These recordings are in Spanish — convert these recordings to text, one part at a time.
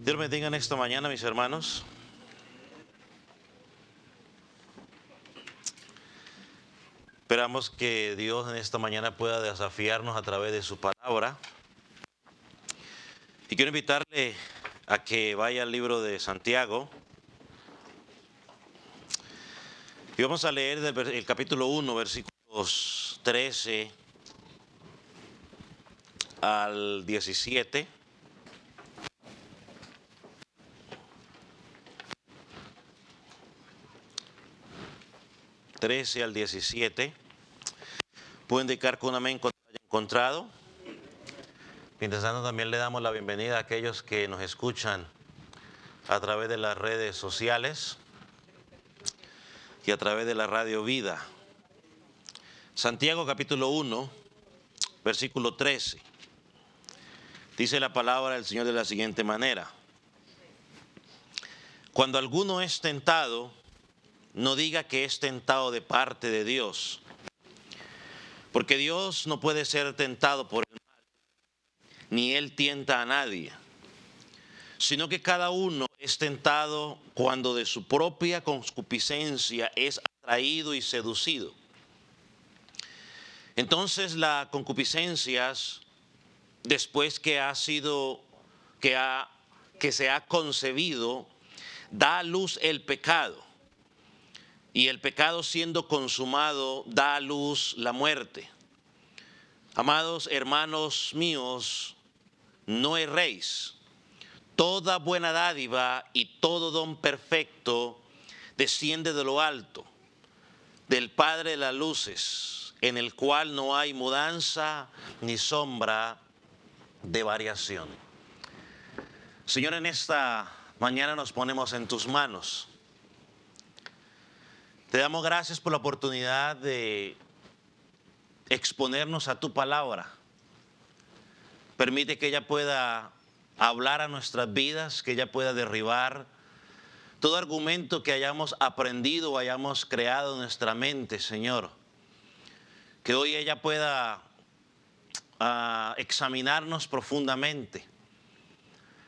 Dios me bendiga en esta mañana, mis hermanos. Esperamos que Dios en esta mañana pueda desafiarnos a través de su palabra. Y quiero invitarle a que vaya al libro de Santiago. Y vamos a leer el capítulo 1, versículos 13 al 17. Al 17. Pueden indicar con amén cuando lo hayan encontrado. Mientras tanto, también le damos la bienvenida a aquellos que nos escuchan a través de las redes sociales y a través de la Radio Vida. Santiago capítulo 1, versículo 13. Dice la palabra del Señor de la siguiente manera: cuando alguno es tentado, no diga que es tentado de parte de Dios, porque Dios no puede ser tentado por el mal, ni Él tienta a nadie, sino que cada uno es tentado cuando de su propia concupiscencia es atraído y seducido. Entonces la concupiscencia, después que se ha concebido, da a luz el pecado. Y el pecado, siendo consumado, da a luz la muerte. Amados hermanos míos, no erréis. Toda buena dádiva y todo don perfecto desciende de lo alto, del Padre de las luces, en el cual no hay mudanza ni sombra de variación. Señor, en esta mañana nos ponemos en tus manos. Te damos gracias por la oportunidad de exponernos a tu palabra. Permite que ella pueda hablar a nuestras vidas, que ella pueda derribar todo argumento que hayamos aprendido o hayamos creado en nuestra mente, Señor. Que hoy ella pueda examinarnos profundamente.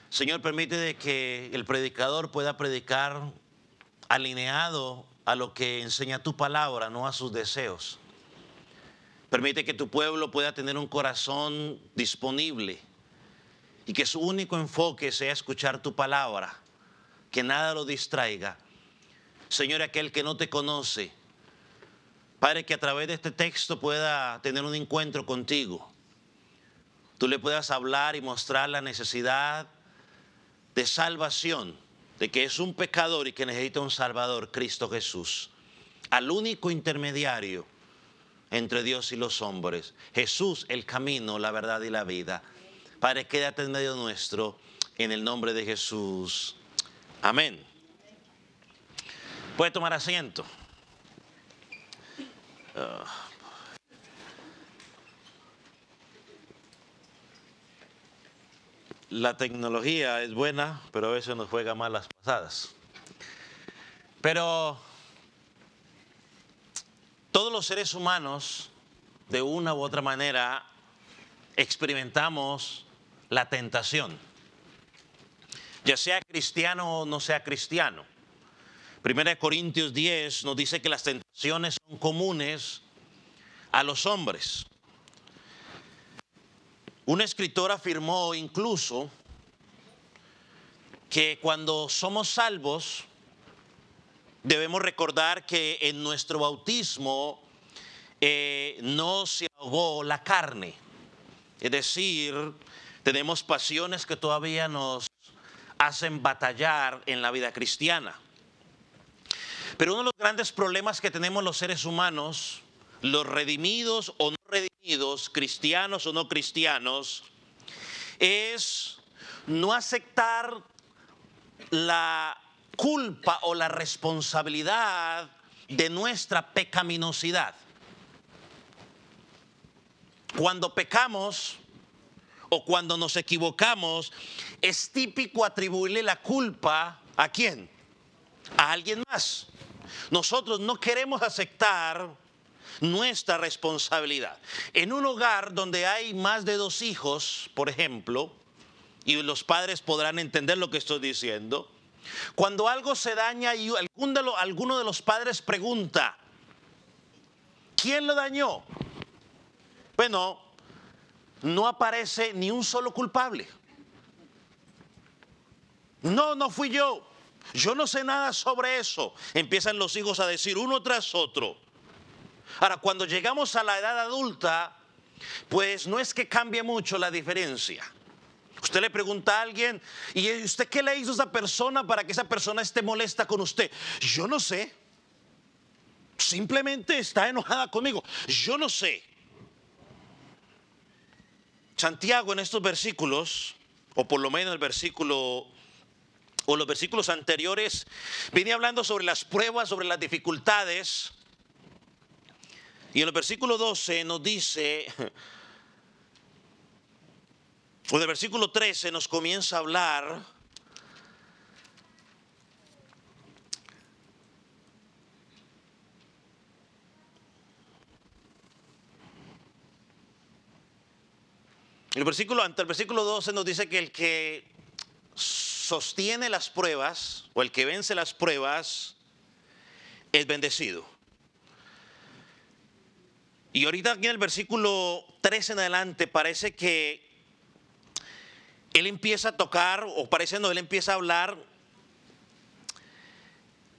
Señor, permite que el predicador pueda predicar alineado a lo que enseña tu palabra, no a sus deseos. Permite que tu pueblo pueda tener un corazón disponible y que su único enfoque sea escuchar tu palabra, que nada lo distraiga. Señor, aquel que no te conoce, Padre, que a través de este texto pueda tener un encuentro contigo. Tú le puedas hablar y mostrar la necesidad de salvación, de que es un pecador y que necesita un Salvador, Cristo Jesús, al único intermediario entre Dios y los hombres, Jesús, el camino, la verdad y la vida. Padre, quédate en medio nuestro, en el nombre de Jesús. Amén. Puede tomar asiento. La tecnología es buena, pero a veces nos juega mal las pasadas. Pero todos los seres humanos, de una u otra manera, experimentamos la tentación, ya sea cristiano o no sea cristiano. 1 Corintios 10 nos dice que las tentaciones son comunes a los hombres. Un escritor afirmó incluso que cuando somos salvos debemos recordar que en nuestro bautismo no se ahogó la carne. Es decir, tenemos pasiones que todavía nos hacen batallar en la vida cristiana. Pero uno de los grandes problemas que tenemos los seres humanos, los redimidos o no redimidos, cristianos o no cristianos, es no aceptar la culpa o la responsabilidad de nuestra pecaminosidad. Cuando pecamos o cuando nos equivocamos, es típico atribuirle la culpa ¿a quién? A alguien más. Nosotros no queremos aceptar nuestra responsabilidad. En un hogar donde hay más de 2 hijos, por ejemplo, y los padres podrán entender lo que estoy diciendo. Cuando algo se daña y alguno de los padres pregunta, ¿quién lo dañó? Bueno, no aparece ni un solo culpable. No fui yo. Yo no sé nada sobre eso. Empiezan los hijos a decir uno tras otro. Ahora, cuando llegamos a la edad adulta, pues no es que cambie mucho la diferencia. Usted le pregunta a alguien, ¿y usted qué le hizo a esa persona para que esa persona esté molesta con usted? Yo no sé. Simplemente está enojada conmigo. Yo no sé. Santiago en estos versículos, o por lo menos el versículo, o los versículos anteriores, viene hablando sobre las pruebas, sobre las dificultades. Y en el versículo 12 nos dice, o en el versículo 13 nos comienza a hablar ante el versículo 12 nos dice que el que sostiene las pruebas, o el que vence las pruebas, es bendecido. Y ahorita aquí en el versículo 13 en adelante parece que él empieza a tocar, o parece no, él empieza a hablar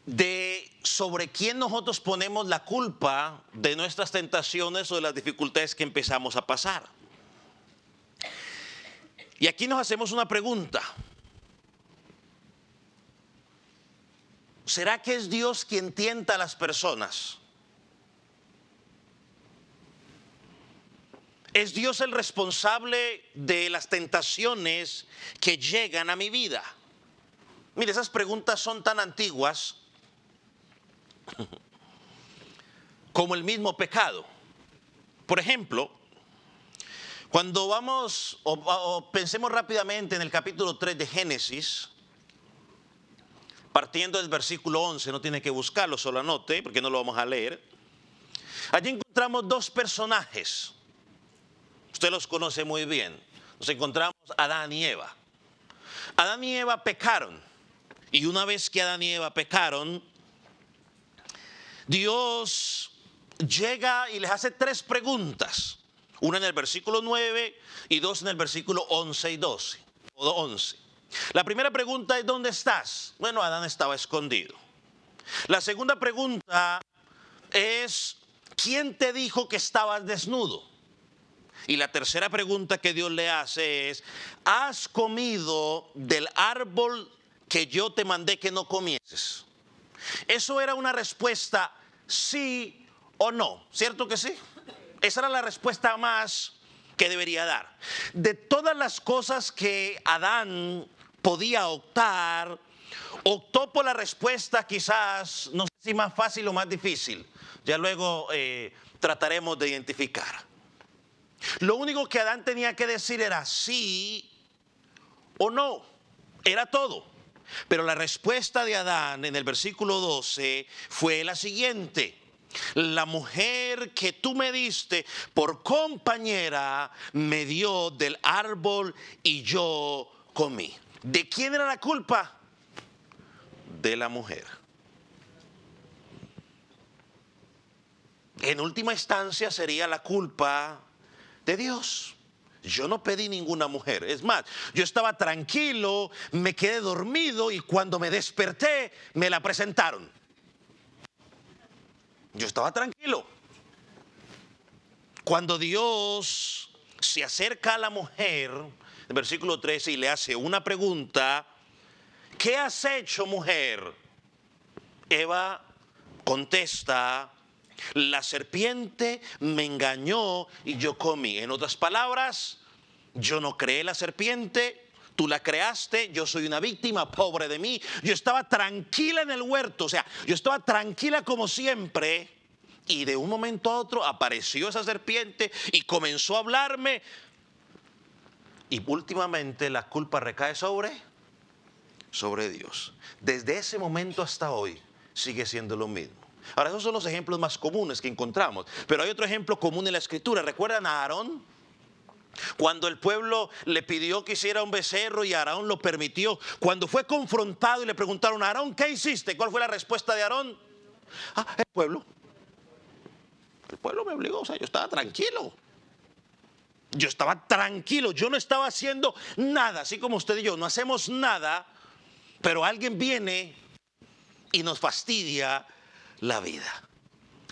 de sobre quién nosotros ponemos la culpa de nuestras tentaciones o de las dificultades que empezamos a pasar. Y aquí nos hacemos una pregunta. ¿Será que es Dios quien tienta a las personas? ¿Es Dios el responsable de las tentaciones que llegan a mi vida? Mire, esas preguntas son tan antiguas como el mismo pecado. Por ejemplo, cuando vamos o pensemos rápidamente en el capítulo 3 de Génesis, partiendo del versículo 11, no tiene que buscarlo, solo anote, porque no lo vamos a leer. Allí encontramos dos personajes. Usted los conoce muy bien. Nos encontramos Adán y Eva. Adán y Eva pecaron. Y una vez que Adán y Eva pecaron, Dios llega y les hace tres preguntas. Una en el versículo 9 y dos en el versículo 11 y 12. O 11. La primera pregunta es, ¿dónde estás? Bueno, Adán estaba escondido. La segunda pregunta es, ¿quién te dijo que estabas desnudo? Y la tercera pregunta que Dios le hace es, ¿has comido del árbol que yo te mandé que no comieses? Eso era una respuesta sí o no, ¿cierto que sí? Esa era la respuesta más que debería dar. De todas las cosas que Adán podía optar, optó por la respuesta quizás, no sé si más fácil o más difícil. Ya luego trataremos de identificar. Lo único que Adán tenía que decir era sí o no. Era todo. Pero la respuesta de Adán en el versículo 12 fue la siguiente. La mujer que tú me diste por compañera me dio del árbol y yo comí. ¿De quién era la culpa? De la mujer. En última instancia sería la culpa de Dios. Yo no pedí ninguna mujer. Es más, yo estaba tranquilo, me quedé dormido y cuando me desperté me la presentaron. Yo estaba tranquilo. Cuando Dios se acerca a la mujer, en el versículo 13, y le hace una pregunta, ¿qué has hecho, mujer? Eva contesta, la serpiente me engañó y yo comí. En otras palabras, yo no creé la serpiente, tú la creaste, yo soy una víctima, pobre de mí. Yo estaba tranquila en el huerto, o sea, yo estaba tranquila como siempre. Y de un momento a otro apareció esa serpiente y comenzó a hablarme. Y últimamente la culpa recae sobre Dios. Desde ese momento hasta hoy sigue siendo lo mismo. Ahora, esos son los ejemplos más comunes que encontramos. Pero hay otro ejemplo común en la Escritura. ¿Recuerdan a Aarón? Cuando el pueblo le pidió que hiciera un becerro y Aarón lo permitió. Cuando fue confrontado y le preguntaron a Aarón, ¿qué hiciste? ¿Cuál fue la respuesta de Aarón? El pueblo. El pueblo me obligó, o sea, yo estaba tranquilo. Yo estaba tranquilo, yo no estaba haciendo nada, así como usted y yo, no hacemos nada, pero alguien viene y nos fastidia la vida.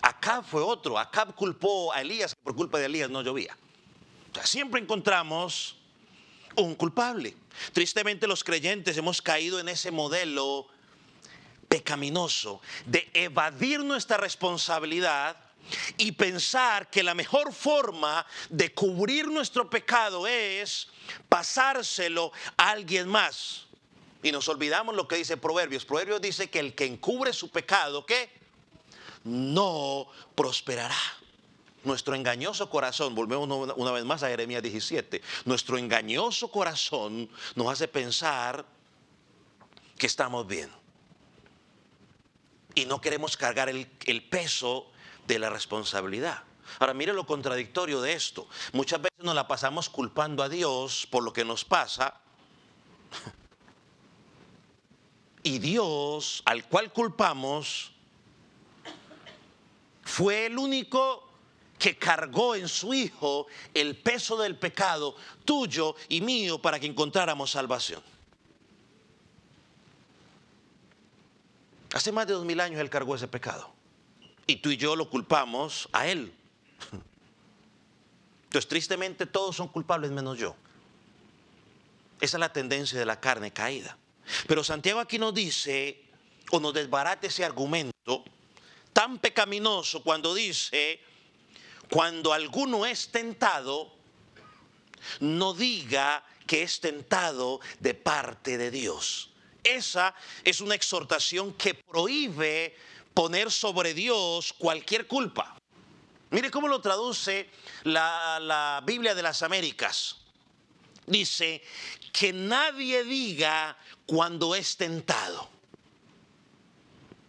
Acab fue otro, Acab culpó a Elías, por culpa de Elías no llovía. O sea, siempre encontramos un culpable. Tristemente los creyentes hemos caído en ese modelo pecaminoso de evadir nuestra responsabilidad y pensar que la mejor forma de cubrir nuestro pecado es pasárselo a alguien más. Y nos olvidamos lo que dice Proverbios. Proverbios dice que el que encubre su pecado, ¿qué? No prosperará. Nuestro engañoso corazón, volvemos una vez más a Jeremías 17, nuestro engañoso corazón nos hace pensar que estamos bien. Y no queremos cargar el peso de la responsabilidad. Ahora, mire lo contradictorio de esto. Muchas veces nos la pasamos culpando a Dios por lo que nos pasa. Y Dios, al cual culpamos, fue el único que cargó en su Hijo el peso del pecado tuyo y mío para que encontráramos salvación. Hace más de 2000 años Él cargó ese pecado. Y tú y yo lo culpamos a Él. Entonces, tristemente, todos son culpables menos yo. Esa es la tendencia de la carne caída. Pero Santiago aquí nos dice, o nos desbarata ese argumento tan pecaminoso cuando dice, cuando alguno es tentado, no diga que es tentado de parte de Dios. Esa es una exhortación que prohíbe poner sobre Dios cualquier culpa. Mire cómo lo traduce la Biblia de las Américas. Dice, que nadie diga cuando es tentado.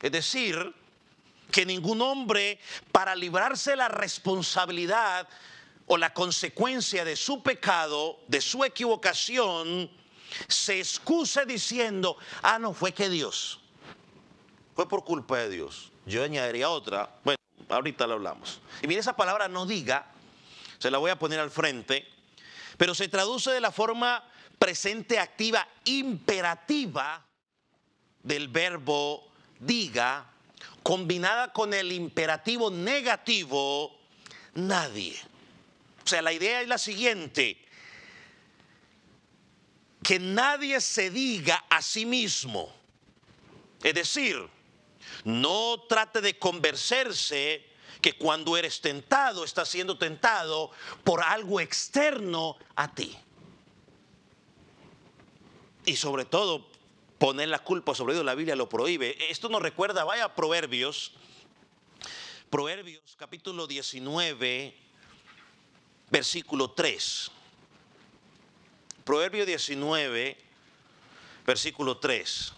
Es decir, que ningún hombre, para librarse de la responsabilidad o la consecuencia de su pecado, de su equivocación, se excuse diciendo, no fue que Dios, fue por culpa de Dios. Yo añadiría otra, bueno, ahorita lo hablamos. Y mire, esa palabra no diga, se la voy a poner al frente, pero se traduce de la forma presente activa imperativa del verbo diga, combinada con el imperativo negativo, nadie. O sea, la idea es la siguiente, que nadie se diga a sí mismo. Es decir, no trate de convencerse que cuando eres tentado, estás siendo tentado por algo externo a ti. Y sobre todo, poner la culpa sobre Dios, la Biblia lo prohíbe. Esto nos recuerda, vaya a Proverbios capítulo 19, versículo 3. Proverbio 19, versículo 3.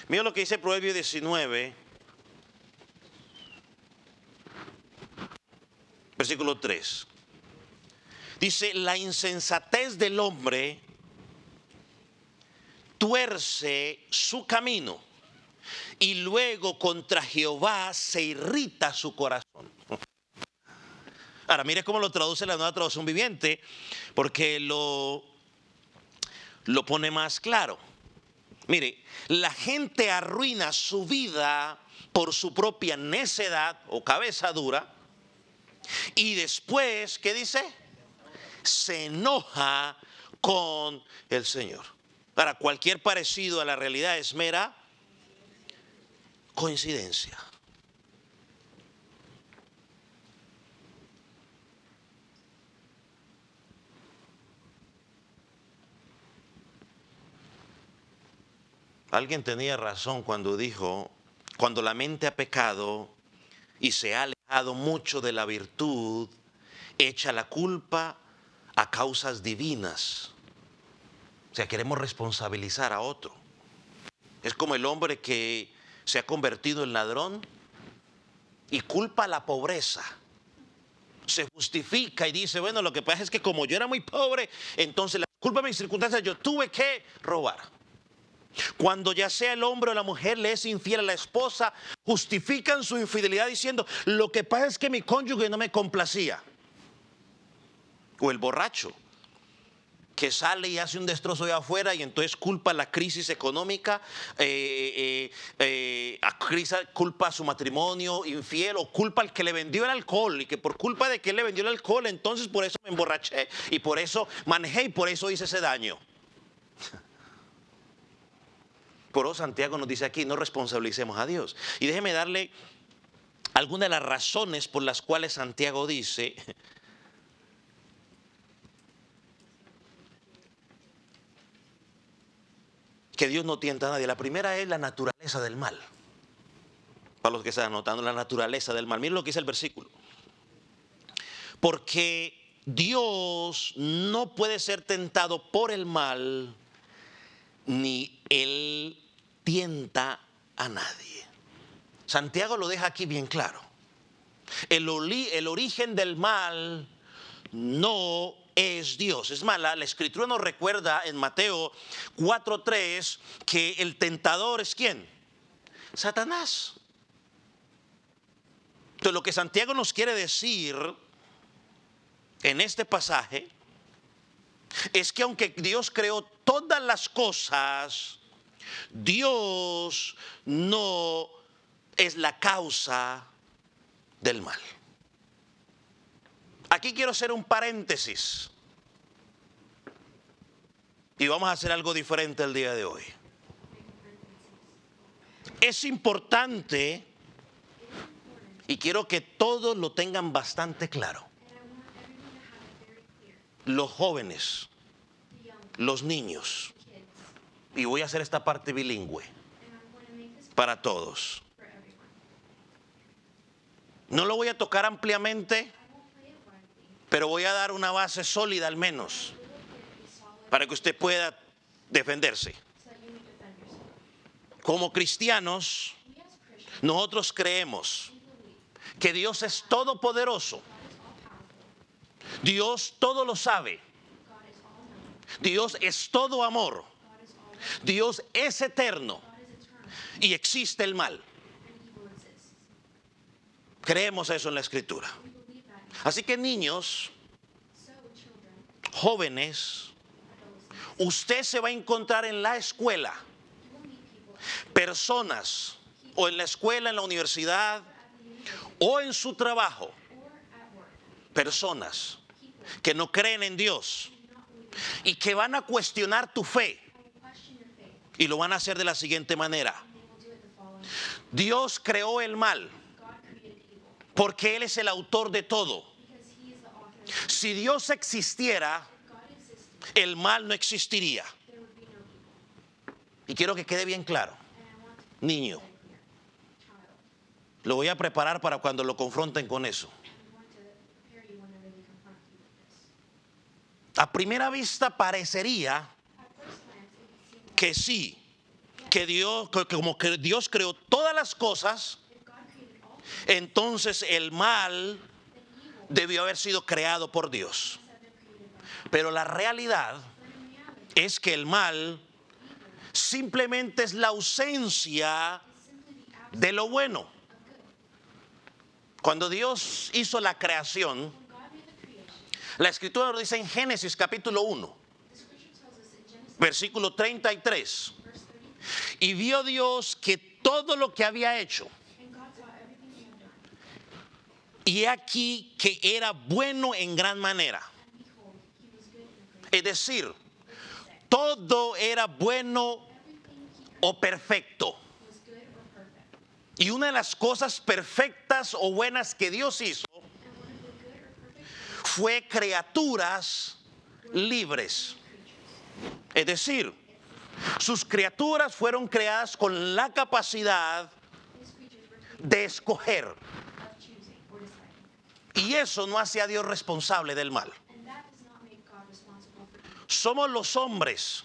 Mira lo que dice Proverbio 19, versículo 3. Dice, la insensatez del hombre tuerce su camino y luego contra Jehová se irrita su corazón. Ahora, mire cómo lo traduce la Nueva Traducción Viviente, porque lo pone más claro. Mire, la gente arruina su vida por su propia necedad o cabeza dura y después, ¿qué dice? Se enoja con el Señor. Ahora, cualquier parecido a la realidad es mera coincidencia. Alguien tenía razón cuando dijo, cuando la mente ha pecado y se ha alejado mucho de la virtud, echa la culpa a causas divinas. O sea, queremos responsabilizar a otro. Es como el hombre que se ha convertido en ladrón y culpa a la pobreza. Se justifica y dice, bueno, lo que pasa es que como yo era muy pobre, entonces la culpa de mis circunstancias, yo tuve que robar. Cuando ya sea el hombre o la mujer le es infiel a la esposa, justifican su infidelidad diciendo, lo que pasa es que mi cónyuge no me complacía. O el borracho, que sale y hace un destrozo de afuera y entonces culpa la crisis económica, culpa a su matrimonio infiel, o culpa al que le vendió el alcohol y que por culpa de que él le vendió el alcohol, entonces por eso me emborraché y por eso manejé y por eso hice ese daño. Por eso Santiago nos dice aquí, no responsabilicemos a Dios. Y déjeme darle algunas de las razones por las cuales Santiago dice que Dios no tienta a nadie. La primera es la naturaleza del mal. Para los que están anotando, la naturaleza del mal. Miren lo que dice el versículo. Porque Dios no puede ser tentado por el mal, ni Él tienta a nadie. Santiago lo deja aquí bien claro. El origen del mal no es Dios. Es más, la escritura nos recuerda en Mateo 4:3 que el tentador es ¿quién? Satanás. Entonces lo que Santiago nos quiere decir en este pasaje es que aunque Dios creó todas las cosas, Dios no es la causa del mal. Aquí quiero hacer un paréntesis y vamos a hacer algo diferente el día de hoy. Es importante y quiero que todos lo tengan bastante claro. Los jóvenes, los niños, y voy a hacer esta parte bilingüe para todos. No lo voy a tocar ampliamente, pero voy a dar una base sólida al menos para que usted pueda defenderse. Como cristianos, nosotros creemos que Dios es todopoderoso. Dios todo lo sabe. Dios es todo amor. Dios es eterno. Y existe el mal. Creemos eso en la Escritura. Así que niños, jóvenes, usted se va a encontrar en la escuela personas, o en la escuela, en la universidad, o en su trabajo, personas que no creen en Dios y que van a cuestionar tu fe, y lo van a hacer de la siguiente manera. Dios creó el mal porque Él es el autor de todo. Si Dios existiera, el mal no existiría. Y quiero que quede bien claro, niño, lo voy a preparar para cuando lo confronten con eso. A primera vista parecería que sí, que Dios, como que Dios creó todas las cosas, entonces el mal debió haber sido creado por Dios. Pero la realidad es que el mal simplemente es la ausencia de lo bueno. Cuando Dios hizo la creación, la Escritura nos dice en Génesis capítulo 1, versículo 33, y vio Dios que todo lo que había hecho, y aquí que era bueno en gran manera. Es decir, todo era bueno o perfecto. Y una de las cosas perfectas o buenas que Dios hizo fue criaturas libres. Es decir, sus criaturas fueron creadas con la capacidad de escoger. Y eso no hace a Dios responsable del mal. Somos los hombres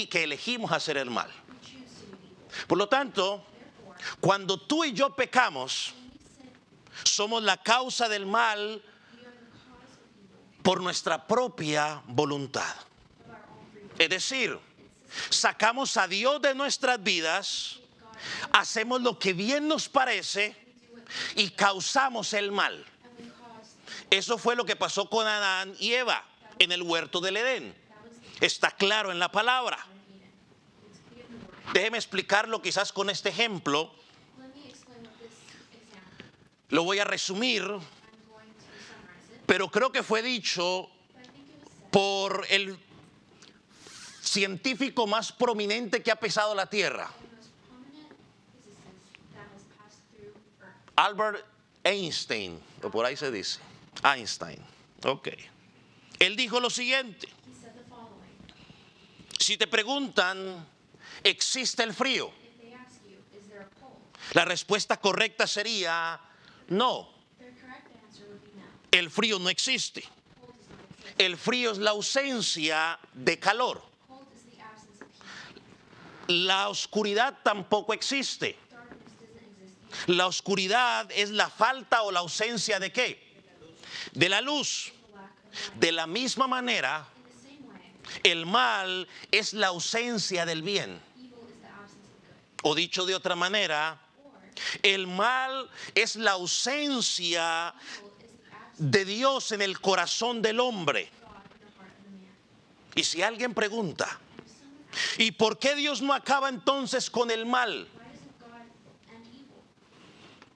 que elegimos hacer el mal. Por lo tanto, cuando tú y yo pecamos, somos la causa del mal por nuestra propia voluntad. Es decir, sacamos a Dios de nuestras vidas, hacemos lo que bien nos parece y causamos el mal. Eso fue lo que pasó con Adán y Eva en el huerto del Edén. Está claro en la palabra. Déjeme explicarlo quizás con este ejemplo. Lo voy a resumir, pero creo que fue dicho por el científico más prominente que ha pisado la tierra, Albert Einstein, o por ahí se dice, Einstein. Ok. Él dijo lo siguiente: si te preguntan, ¿existe el frío? La respuesta correcta sería no. El frío no existe. El frío es la ausencia de calor. La oscuridad tampoco existe. La oscuridad es la falta o la ausencia ¿de qué? De la luz. De la misma manera, el mal es la ausencia del bien. O dicho de otra manera, el mal es la ausencia de Dios en el corazón del hombre. Y si alguien pregunta, ¿y por qué Dios no acaba entonces con el mal?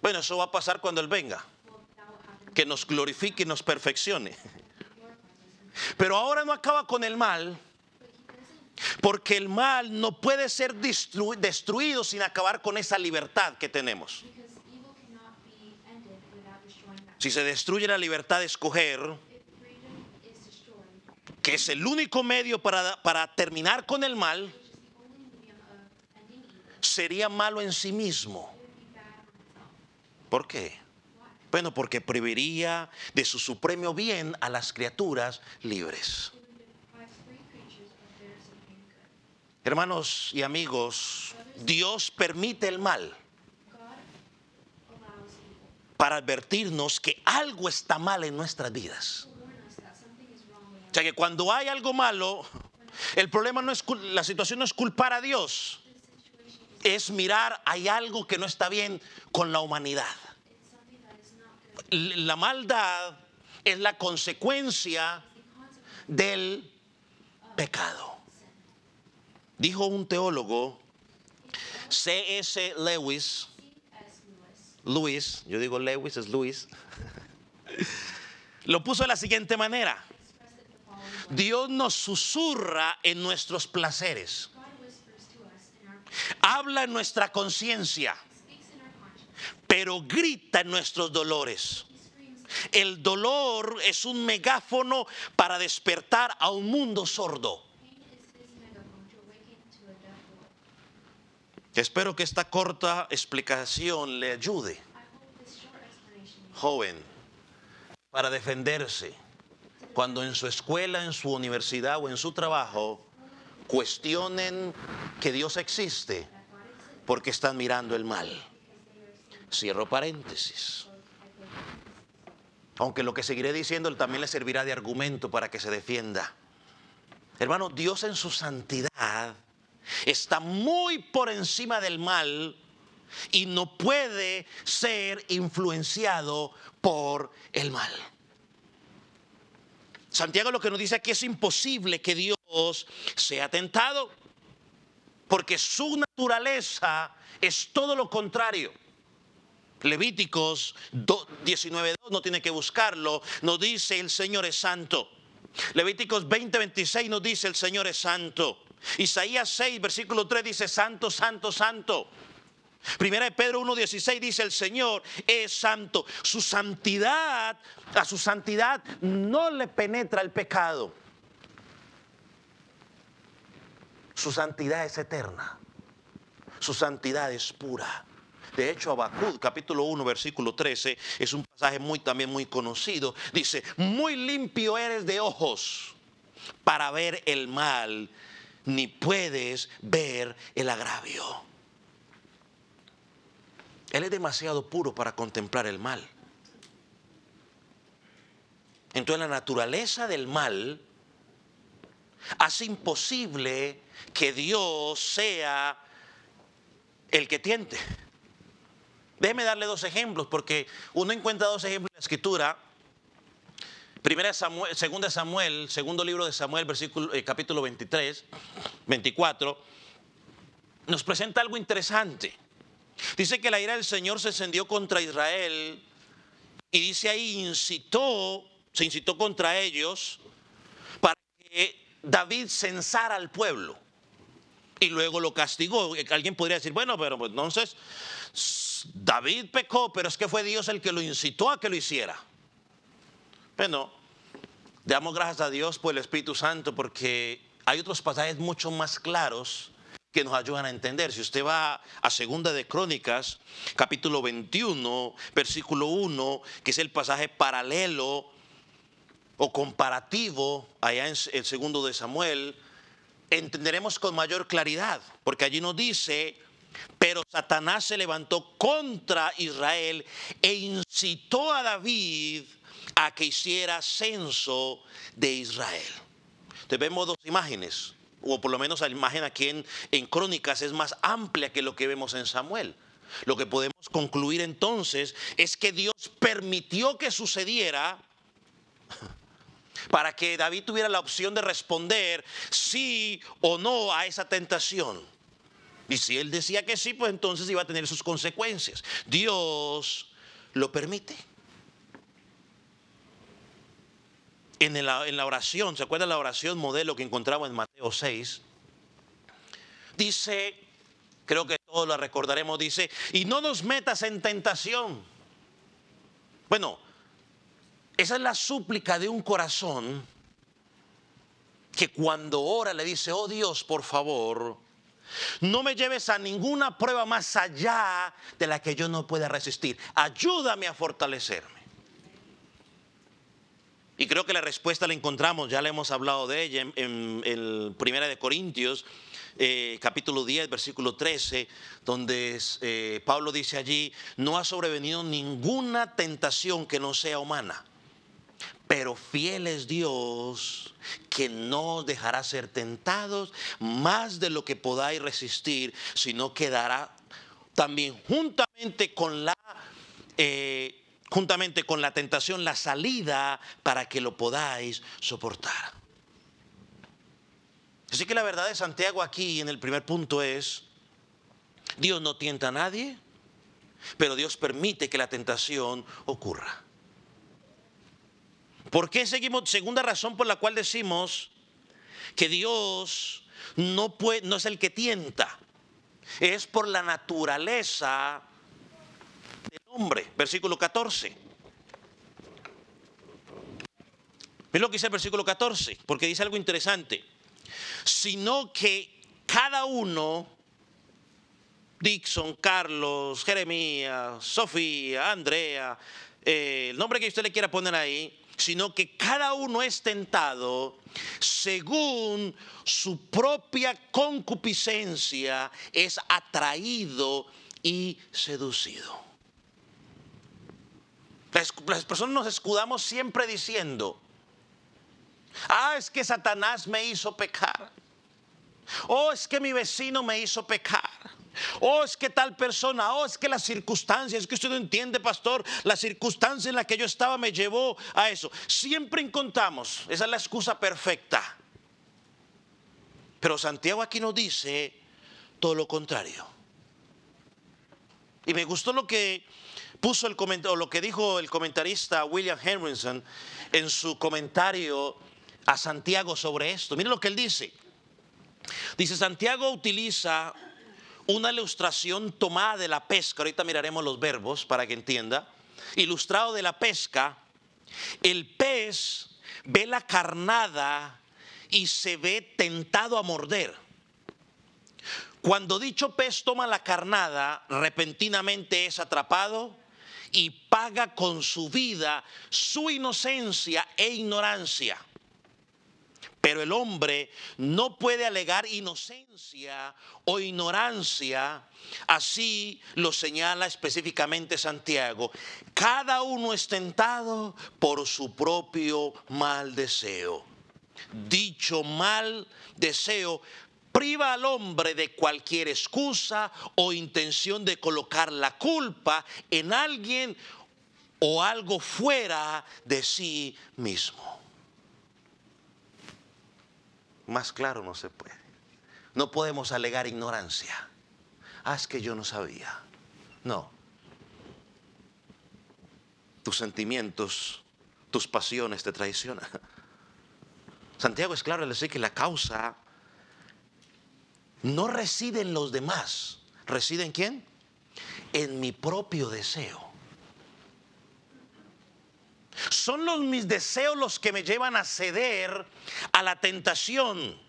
Bueno, eso va a pasar cuando Él venga, que nos glorifique y nos perfeccione. Pero ahora no acaba con el mal, porque el mal no puede ser destruido sin acabar con esa libertad que tenemos. Si se destruye la libertad de escoger, que es el único medio para terminar con el mal, sería malo en sí mismo. ¿Por qué? Bueno, porque privaría de su supremo bien a las criaturas libres. Hermanos y amigos, Dios permite el mal para advertirnos que algo está mal en nuestras vidas. O sea que cuando hay algo malo, el problema no es, la situación no es culpar a Dios, es mirar, hay algo que no está bien con la humanidad. La maldad es la consecuencia del pecado. Dijo un teólogo, C.S. Lewis, yo digo Lewis, es Luis, lo puso de la siguiente manera: Dios nos susurra en nuestros placeres, habla en nuestra conciencia, pero grita en nuestros dolores. El dolor es un megáfono para despertar a un mundo sordo. Espero que esta corta explicación le ayude, joven, para defenderse cuando en su escuela, en su universidad o en su trabajo cuestionen que Dios existe porque están mirando el mal. Cierro paréntesis. Aunque lo que seguiré diciendo también le servirá de argumento para que se defienda. Hermano, Dios en su santidad está muy por encima del mal y no puede ser influenciado por el mal. Santiago lo que nos dice aquí es imposible que Dios sea tentado, porque su naturaleza es todo lo contrario. Levíticos 19:2, no tiene que buscarlo, nos dice el Señor es santo. Levíticos 20:26 nos dice el Señor es santo. Isaías 6, versículo 3 dice santo, santo, santo. Primera de Pedro 1:16 dice el Señor es santo. Su santidad, a su santidad no le penetra el pecado. Su santidad es eterna. Su santidad es pura. De hecho, Habacuc, capítulo 1, versículo 13, es un pasaje también muy conocido. Dice, muy limpio eres de ojos para ver el mal, ni puedes ver el agravio. Él es demasiado puro para contemplar el mal. Entonces la naturaleza del mal hace imposible que Dios sea el que tiente. Déjeme darle dos ejemplos, porque uno encuentra dos ejemplos en la Escritura. Primera Samuel, segunda Samuel, segundo libro de Samuel, capítulo 23, 24, nos presenta algo interesante. Dice que la ira del Señor se encendió contra Israel y dice ahí, se incitó contra ellos para que David censara al pueblo y luego lo castigó. Alguien podría decir, bueno, pero pues entonces David pecó, pero es que fue Dios el que lo incitó a que lo hiciera. Bueno, damos gracias a Dios por el Espíritu Santo, porque hay otros pasajes mucho más claros que nos ayudan a entender. Si usted va a Segunda de Crónicas, capítulo 21, versículo 1, que es el pasaje paralelo o comparativo allá en el segundo de Samuel, entenderemos con mayor claridad, porque allí nos dice: pero Satanás se levantó contra Israel e incitó a David a que hiciera censo de Israel. Entonces vemos dos imágenes, o por lo menos la imagen aquí en Crónicas es más amplia que lo que vemos en Samuel. Lo que podemos concluir entonces es que Dios permitió que sucediera para que David tuviera la opción de responder sí o no a esa tentación. Y si él decía que sí, pues entonces iba a tener sus consecuencias. Dios lo permite. En la oración, ¿se acuerdan la oración modelo que encontramos en Mateo 6? Dice, creo que todos la recordaremos, dice: y no nos metas en tentación. Bueno, esa es la súplica de un corazón que cuando ora le dice: oh Dios, por favor, no me lleves a ninguna prueba más allá de la que yo no pueda resistir. Ayúdame a fortalecerme. Y creo que la respuesta la encontramos, ya le hemos hablado de ella en Primera de Corintios, capítulo 10, versículo 13, donde Pablo dice allí: no ha sobrevenido ninguna tentación que no sea humana, pero fiel es Dios, que no os dejará ser tentados más de lo que podáis resistir, sino que dará también juntamente con la tentación la salida para que lo podáis soportar. Así que la verdad de Santiago aquí en el primer punto es: Dios no tienta a nadie, pero Dios permite que la tentación ocurra. ¿Por qué seguimos? Segunda razón por la cual decimos que Dios no es el que tienta, es por la naturaleza del hombre. Versículo 14. ¿Ves lo que dice el versículo 14? Porque dice algo interesante. Sino que cada uno, Dixon, Carlos, Jeremías, Sofía, Andrea, el nombre que usted le quiera poner ahí, sino que cada uno es tentado según su propia concupiscencia, es atraído y seducido. Las personas nos escudamos siempre diciendo: es que Satanás me hizo pecar. Es que mi vecino me hizo pecar. Es que tal persona, es que las circunstancias, es que usted no entiende, pastor, la circunstancia en la que yo estaba me llevó a eso. Siempre encontramos, esa es la excusa perfecta. Pero Santiago aquí nos dice todo lo contrario. Y me gustó lo que puso lo que dijo el comentarista William Henderson en su comentario a Santiago sobre esto. Miren lo que él dice. Dice: Santiago utiliza una ilustración tomada de la pesca. Ahorita miraremos los verbos para que entienda. Ilustrado de la pesca. El pez ve la carnada y se ve tentado a morder. Cuando dicho pez toma la carnada, repentinamente es atrapado y paga con su vida su inocencia e ignorancia. Pero el hombre no puede alegar inocencia o ignorancia. Así lo señala específicamente Santiago. Cada uno es tentado por su propio mal deseo. Dicho mal deseo priva al hombre de cualquier excusa o intención de colocar la culpa en alguien o algo fuera de sí mismo. Más claro no se puede. No podemos alegar ignorancia. Es que yo no sabía. No. Tus sentimientos, tus pasiones te traicionan. Santiago es claro al decir que la causa no reside en los demás. ¿Reside en quién? En mi propio deseo. Son mis deseos los que me llevan a ceder a la tentación.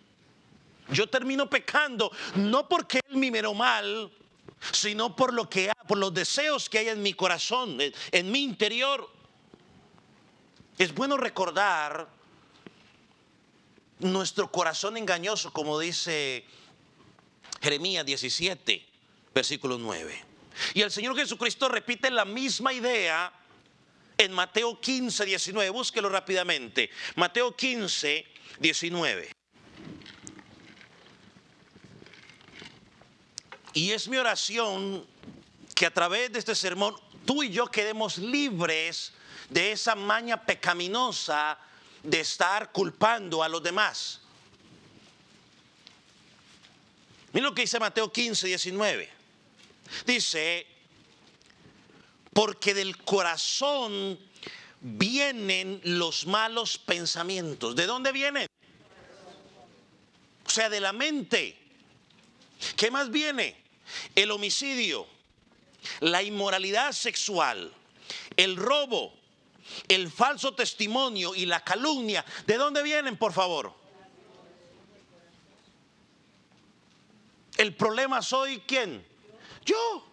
Yo termino pecando no porque él me miró mal, sino por los deseos que hay en mi corazón, en mi interior. Es bueno recordar nuestro corazón engañoso, como dice Jeremías 17, versículo 9. Y el Señor Jesucristo repite la misma idea en Mateo 15, 19. Búsquelo rápidamente. Mateo 15, 19. Y es mi oración que a través de este sermón tú y yo quedemos libres de esa maña pecaminosa de estar culpando a los demás. Miren lo que dice Mateo 15, 19. Dice: porque del corazón vienen los malos pensamientos. ¿De dónde vienen? O sea, de la mente. ¿Qué más viene? El homicidio, la inmoralidad sexual, el robo, el falso testimonio y la calumnia. ¿De dónde vienen, por favor? El problema soy ¿quién? Yo.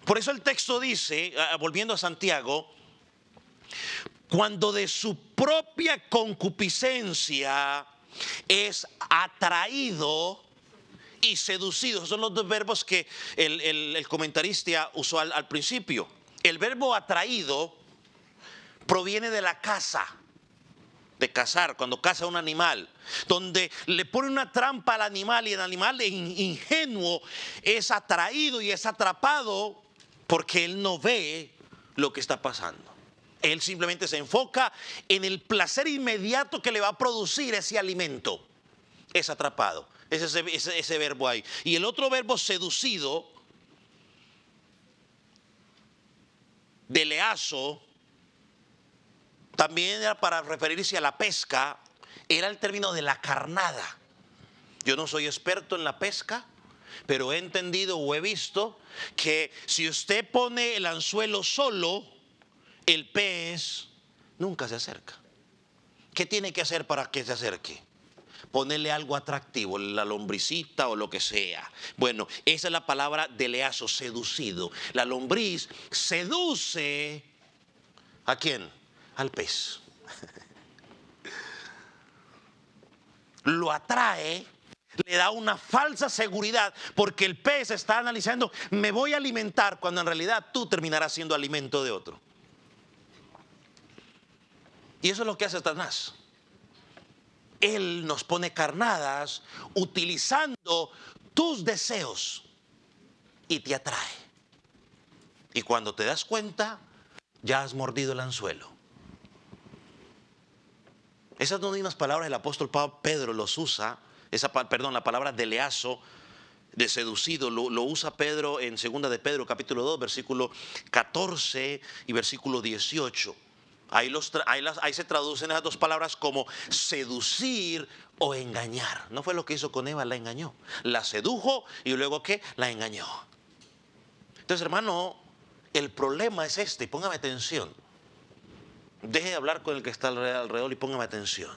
Por eso el texto dice, volviendo a Santiago, cuando de su propia concupiscencia es atraído y seducido. Esos son los dos verbos que el comentarista usó al principio. El verbo atraído proviene de la caza, de cazar, cuando caza un animal, donde le pone una trampa al animal y el animal ingenuo es atraído y es atrapado porque él no ve lo que está pasando. Él simplemente se enfoca en el placer inmediato que le va a producir ese alimento. Es atrapado. Es ese verbo ahí. Y el otro verbo seducido, de leazo, también era para referirse a la pesca. Era el término de la carnada. Yo no soy experto en la pesca, pero he entendido o he visto que si usted pone el anzuelo solo, el pez nunca se acerca. ¿Qué tiene que hacer para que se acerque? Ponerle algo atractivo, la lombricita o lo que sea. Bueno, esa es la palabra de leazo, seducido. La lombriz seduce ¿a quién? Al pez. Lo atrae, le da una falsa seguridad porque el pez está analizando, me voy a alimentar, cuando en realidad tú terminarás siendo alimento de otro. Y eso es lo que hace Satanás. Él nos pone carnadas utilizando tus deseos y te atrae. Y cuando te das cuenta, ya has mordido el anzuelo. Esas dos mismas palabras el apóstol Pedro los usa, la palabra de leazo, de seducido, lo usa Pedro en 2 de Pedro capítulo 2, versículo 14 y versículo 18. Ahí se traducen esas dos palabras como seducir o engañar. No fue lo que hizo con Eva, la engañó. La sedujo y luego ¿qué? La engañó. Entonces, hermano, el problema es este, y póngame atención. Deje de hablar con el que está alrededor y póngame atención.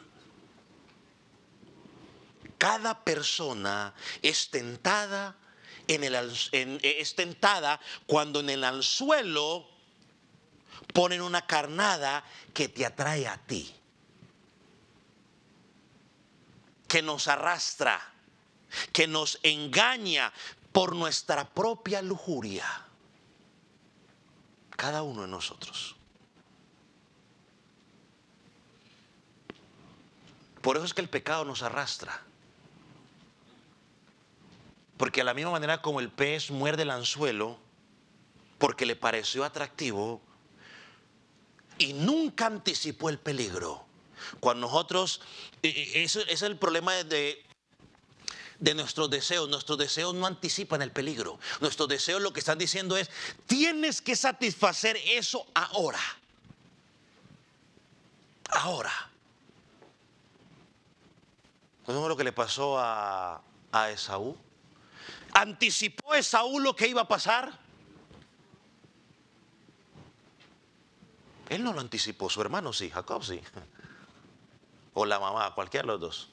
Cada persona es tentada, es tentada cuando en el anzuelo ponen una carnada que te atrae a ti. que nos arrastra, que nos engaña por nuestra propia lujuria. Cada uno de nosotros. Por eso es que el pecado nos arrastra. Porque a la misma manera como el pez muerde el anzuelo, porque le pareció atractivo y nunca anticipó el peligro. Cuando nosotros, ese es el problema de nuestros deseos. Nuestros deseos no anticipan el peligro. Nuestros deseos lo que están diciendo es, tienes que satisfacer eso ahora. Ahora. ¿No es lo que le pasó a Esaú? ¿Anticipó Esaú lo que iba a pasar? Él no lo anticipó, su hermano sí, Jacob sí. O la mamá, cualquiera de los dos.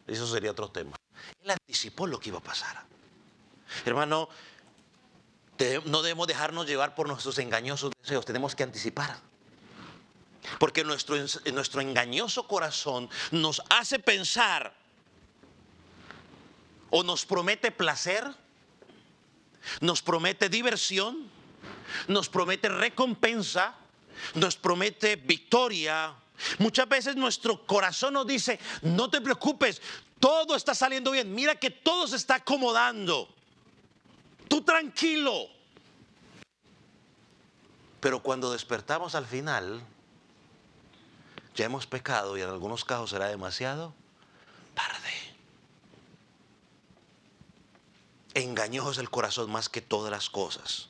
Eso sería otro tema. Él anticipó lo que iba a pasar. Hermano, no debemos dejarnos llevar por nuestros engañosos deseos, tenemos que anticipar. Porque nuestro engañoso corazón nos hace pensar o nos promete placer, nos promete diversión, nos promete recompensa, nos promete victoria. Muchas veces nuestro corazón nos dice, no te preocupes, todo está saliendo bien, mira que todo se está acomodando, tú tranquilo. Pero cuando despertamos al final, ya hemos pecado y en algunos casos será demasiado tarde. Engañoso es el corazón más que todas las cosas.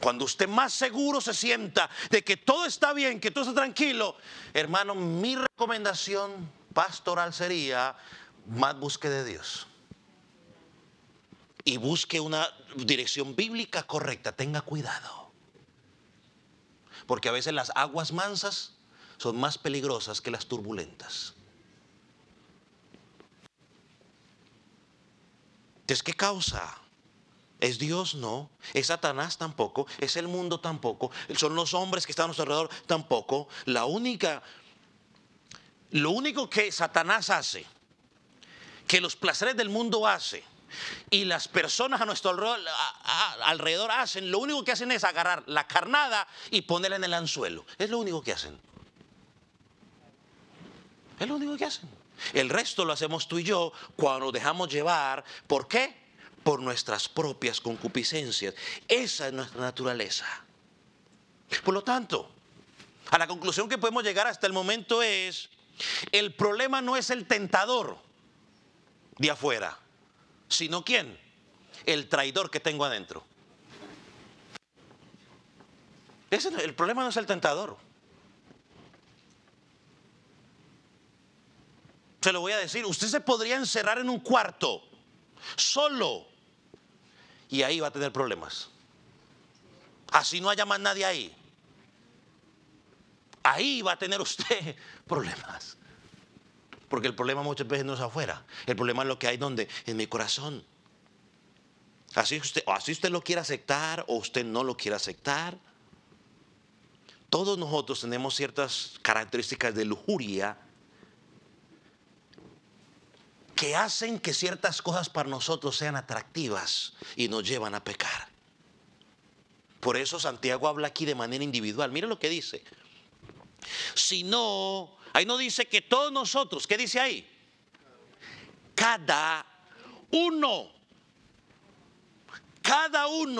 Cuando usted más seguro se sienta de que todo está bien, que todo está tranquilo, hermano, mi recomendación pastoral sería, más busque de Dios. Y busque una dirección bíblica correcta, tenga cuidado. Porque a veces las aguas mansas son más peligrosas que las turbulentas. Entonces, ¿qué causa? ¿Es Dios? No. ¿Es Satanás? Tampoco. ¿Es el mundo? Tampoco. ¿Son los hombres que están a nuestro alrededor? Tampoco. Lo único que Satanás hace, que los placeres del mundo hace y las personas a nuestro alrededor hacen, lo único que hacen es agarrar la carnada y ponerla en el anzuelo. Es lo único que hacen. Es lo único que hacen. El resto lo hacemos tú y yo cuando nos dejamos llevar. ¿Por qué? Por nuestras propias concupiscencias. Esa es nuestra naturaleza. Por lo tanto, a la conclusión que podemos llegar hasta el momento es, el problema no es el tentador de afuera, sino ¿quién? El traidor que tengo adentro. El problema no es el tentador. Se lo voy a decir, usted se podría encerrar en un cuarto solo y ahí va a tener problemas. Así no haya más nadie ahí. Ahí va a tener usted problemas. Porque el problema muchas veces no es afuera. El problema es lo que hay donde, en mi corazón. Así usted lo quiere aceptar o usted no lo quiere aceptar. Todos nosotros tenemos ciertas características de lujuria que hacen que ciertas cosas para nosotros sean atractivas y nos llevan a pecar. Por eso Santiago habla aquí de manera individual. Mire lo que dice. Si no, ahí no dice que todos nosotros, ¿qué dice ahí? Cada uno,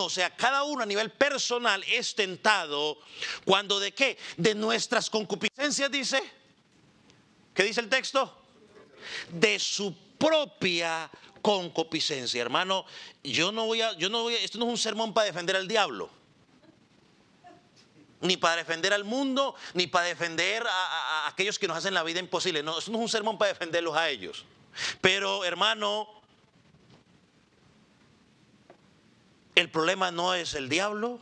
o sea, cada uno a nivel personal es tentado cuando ¿de qué? De nuestras concupiscencias dice. ¿Qué dice el texto? De su propia concupiscencia. Hermano, esto no es un sermón para defender al diablo, ni para defender al mundo, ni para defender a aquellos que nos hacen la vida imposible. No, esto no es un sermón para defenderlos a ellos. Pero, hermano, el problema no es el diablo,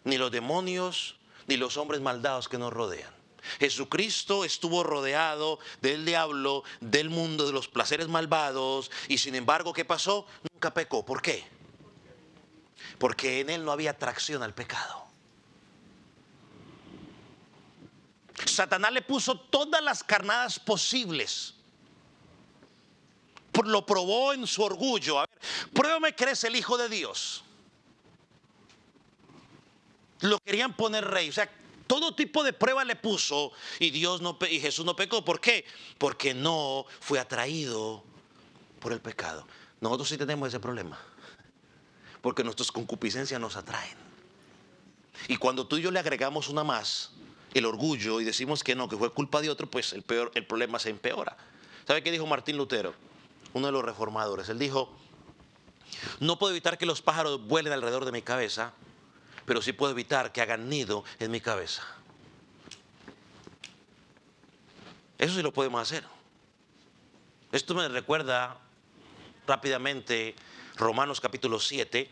ni los demonios, ni los hombres maldados que nos rodean. Jesucristo estuvo rodeado del diablo, del mundo, de los placeres malvados, y sin embargo, ¿qué pasó? Nunca pecó. ¿Por qué? Porque en él no había atracción al pecado. Satanás le puso todas las carnadas posibles lo probó en su orgullo. A ver, pruébame que eres el Hijo de Dios. Lo querían poner rey. O sea, todo tipo de prueba le puso y Jesús no pecó. ¿Por qué? Porque no fue atraído por el pecado. Nosotros sí tenemos ese problema. Porque nuestras concupiscencias nos atraen. Y cuando tú y yo le agregamos una más, el orgullo, y decimos que no, que fue culpa de otro, pues el problema se empeora. ¿Sabe qué dijo Martín Lutero? Uno de los reformadores. Él dijo: no puedo evitar que los pájaros vuelen alrededor de mi cabeza, pero sí puedo evitar que hagan nido en mi cabeza. Eso sí lo podemos hacer. Esto me recuerda rápidamente Romanos capítulo 7,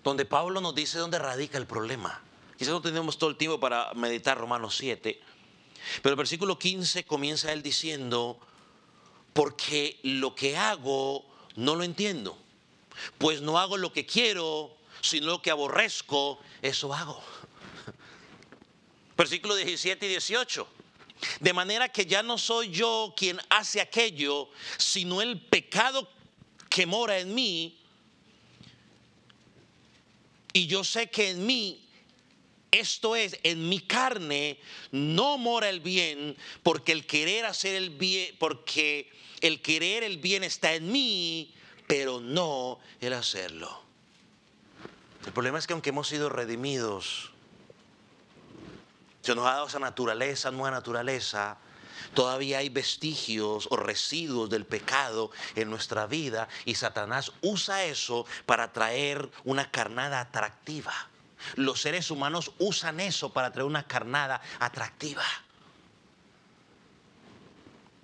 donde Pablo nos dice dónde radica el problema. Quizás no tenemos todo el tiempo para meditar Romanos 7, pero el versículo 15 comienza él diciendo: porque lo que hago no lo entiendo, pues no hago lo que quiero, sino lo que aborrezco, eso hago. Versículos 17 y 18. De manera que ya no soy yo quien hace aquello, sino el pecado que mora en mí. Y yo sé que en mí, esto es, en mi carne, no mora el bien, porque el querer hacer el bien, porque el querer el bien está en mí, pero no el hacerlo. El problema es que aunque hemos sido redimidos, se nos ha dado esa naturaleza, nueva naturaleza, todavía hay vestigios o residuos del pecado en nuestra vida, y Satanás usa eso para traer una carnada atractiva. Los seres humanos usan eso para traer una carnada atractiva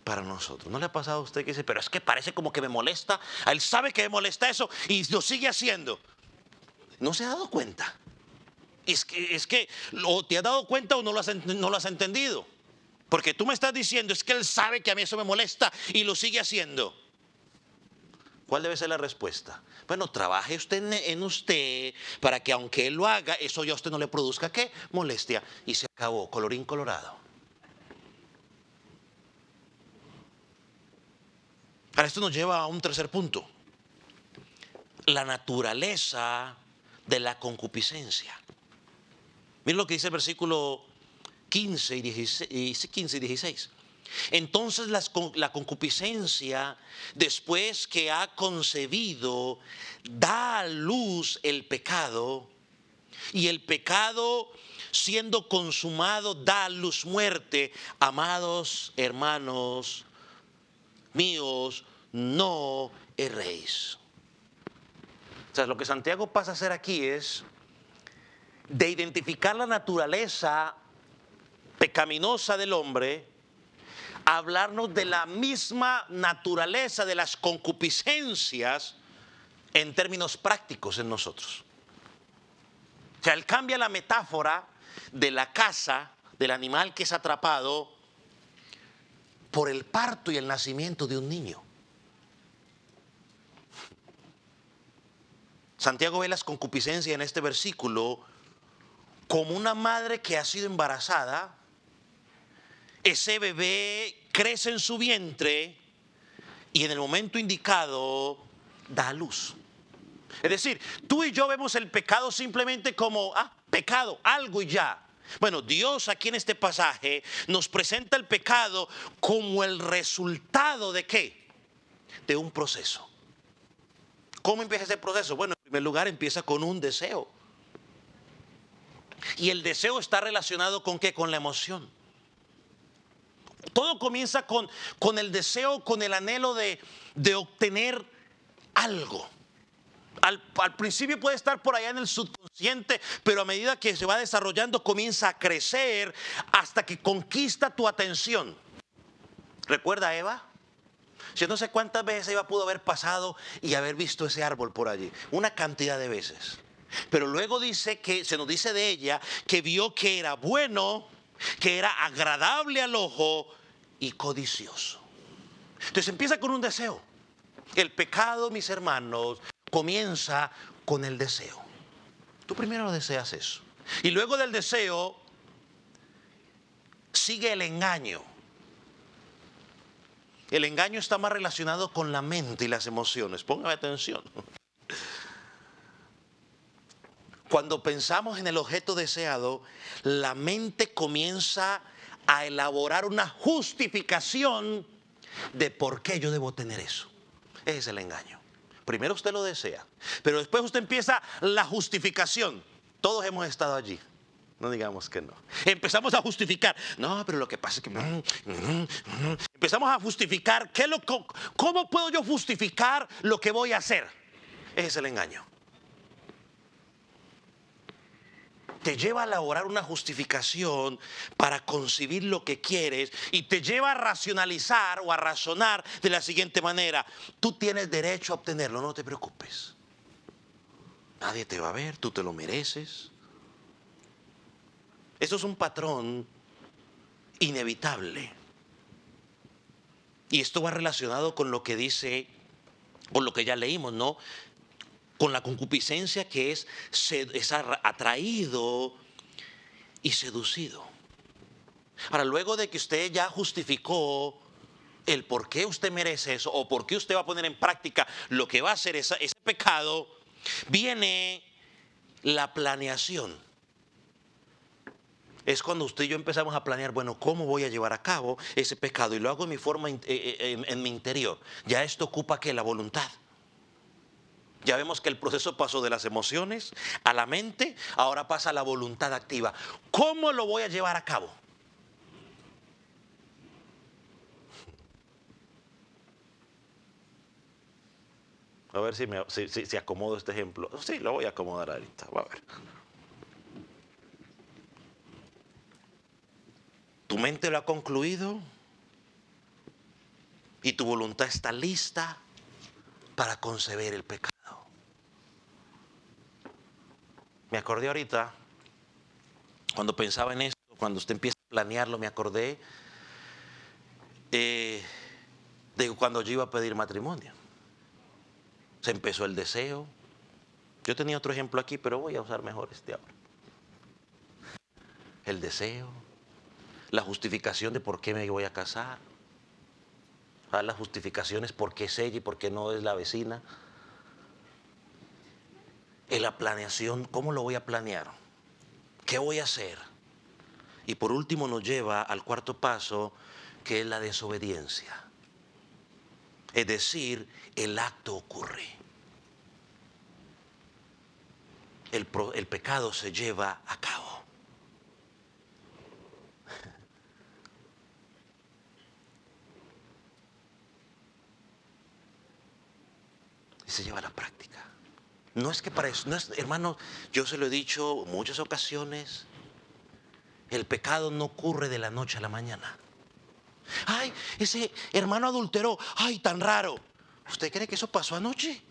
para nosotros. ¿No le ha pasado a usted que dice: pero es que parece como que me molesta? Él sabe que me molesta eso y lo sigue haciendo. ¿No se ha dado cuenta? Es que o te has dado cuenta o no lo has entendido. Porque tú me estás diciendo: es que él sabe que a mí eso me molesta y lo sigue haciendo. ¿Cuál debe ser la respuesta? Bueno, trabaje usted en usted para que aunque él lo haga, eso ya a usted no le produzca ¿qué? Molestia. Y se acabó, colorín colorado. Ahora esto nos lleva a un tercer punto: la naturaleza de la concupiscencia. Miren lo que dice el versículo 15 y 16. Entonces la concupiscencia, después que ha concebido, da a luz el pecado, y el pecado, siendo consumado, da a luz muerte. Amados hermanos míos, no erréis. O sea, lo que Santiago pasa a hacer aquí es de identificar la naturaleza pecaminosa del hombre, hablarnos de la misma naturaleza de las concupiscencias en términos prácticos en nosotros. O sea, él cambia la metáfora de la caza, del animal que es atrapado, por el parto y el nacimiento de un niño. Santiago ve las concupiscencias en este versículo como una madre que ha sido embarazada. Ese bebé crece en su vientre y en el momento indicado da a luz. Es decir, tú y yo vemos el pecado simplemente como pecado, algo y ya. Bueno, Dios aquí en este pasaje nos presenta el pecado como el resultado ¿de qué? De un proceso. ¿Cómo empieza ese proceso? Bueno, en primer lugar empieza con un deseo. Y el deseo está relacionado ¿con qué? Con la emoción. Todo comienza con el deseo, con el anhelo de obtener algo. Al principio puede estar por allá en el subconsciente, pero a medida que se va desarrollando comienza a crecer hasta que conquista tu atención. ¿Recuerda a Eva? Yo no sé cuántas veces Eva pudo haber pasado y haber visto ese árbol por allí. Una cantidad de veces. Pero luego se nos dice de ella que vio que era bueno, que era agradable al ojo y codicioso. Entonces empieza con un deseo. El pecado, mis hermanos, comienza con el deseo. Tú primero deseas eso. Y luego del deseo sigue el engaño. El engaño está más relacionado con la mente y las emociones. Póngame atención. Cuando pensamos en el objeto deseado, la mente comienza a elaborar una justificación de por qué yo debo tener eso. Ese es el engaño. Primero usted lo desea, pero después usted empieza la justificación. Todos hemos estado allí. No digamos que no. Empezamos a justificar. No, pero lo que pasa es que... Empezamos a justificar. ¿Cómo puedo yo justificar lo que voy a hacer? Ese es el engaño. Te lleva a elaborar una justificación para concebir lo que quieres y te lleva a racionalizar o a razonar de la siguiente manera. Tú tienes derecho a obtenerlo, no te preocupes. Nadie te va a ver, tú te lo mereces. Eso es un patrón inevitable. Y esto va relacionado con lo que dice, con lo que ya leímos, ¿no? Con la concupiscencia que es atraído y seducido. Ahora, luego de que usted ya justificó el por qué usted merece eso o por qué usted va a poner en práctica lo que va a hacer ese pecado, viene la planeación. Es cuando usted y yo empezamos a planear, bueno, ¿cómo voy a llevar a cabo ese pecado? Y lo hago en mi forma, en mi interior. Ya esto ocupa ¿qué? La voluntad. Ya vemos que el proceso pasó de las emociones a la mente, ahora pasa a la voluntad activa. ¿Cómo lo voy a llevar a cabo? A ver si acomodo este ejemplo. Sí, lo voy a acomodar ahorita. Va a ver. Tu mente lo ha concluido y tu voluntad está lista para concebir el pecado. Me acordé ahorita, cuando pensaba en esto, cuando usted empieza a planearlo, me acordé de cuando yo iba a pedir matrimonio. Se empezó el deseo. Yo tenía otro ejemplo aquí, pero voy a usar mejor este ahora. El deseo, la justificación de por qué me voy a casar, las justificaciones por qué es ella y por qué no es la vecina. En la planeación, ¿cómo lo voy a planear? ¿Qué voy a hacer? Y por último nos lleva al cuarto paso, que es la desobediencia. Es decir, el acto ocurre. El pecado se lleva a cabo. Y se lleva a la práctica. No es que para eso, no es, hermano, yo se lo he dicho en muchas ocasiones, el pecado no ocurre de la noche a la mañana. Ay, ese hermano adulteró, ay, tan raro. ¿Usted cree que eso pasó anoche?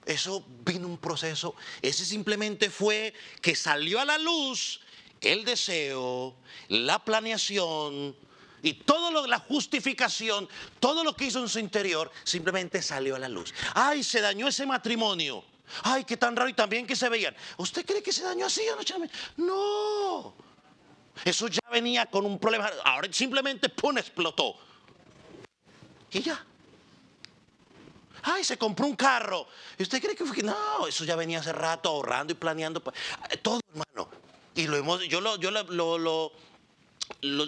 Eso vino un proceso, ese simplemente fue que salió a la luz el deseo, la planeación y la justificación, todo lo que hizo en su interior, simplemente salió a la luz. Ay, se dañó ese matrimonio. Ay, qué tan raro y tan bien que se veían. ¿Usted cree que se dañó así anoche? No. Eso ya venía con un problema. Ahora simplemente, ¡pum!, explotó. Y ya. Ay, se compró un carro. ¿Y usted cree que fue que no? Eso ya venía hace rato ahorrando y planeando. Todo, hermano. Y lo hemos,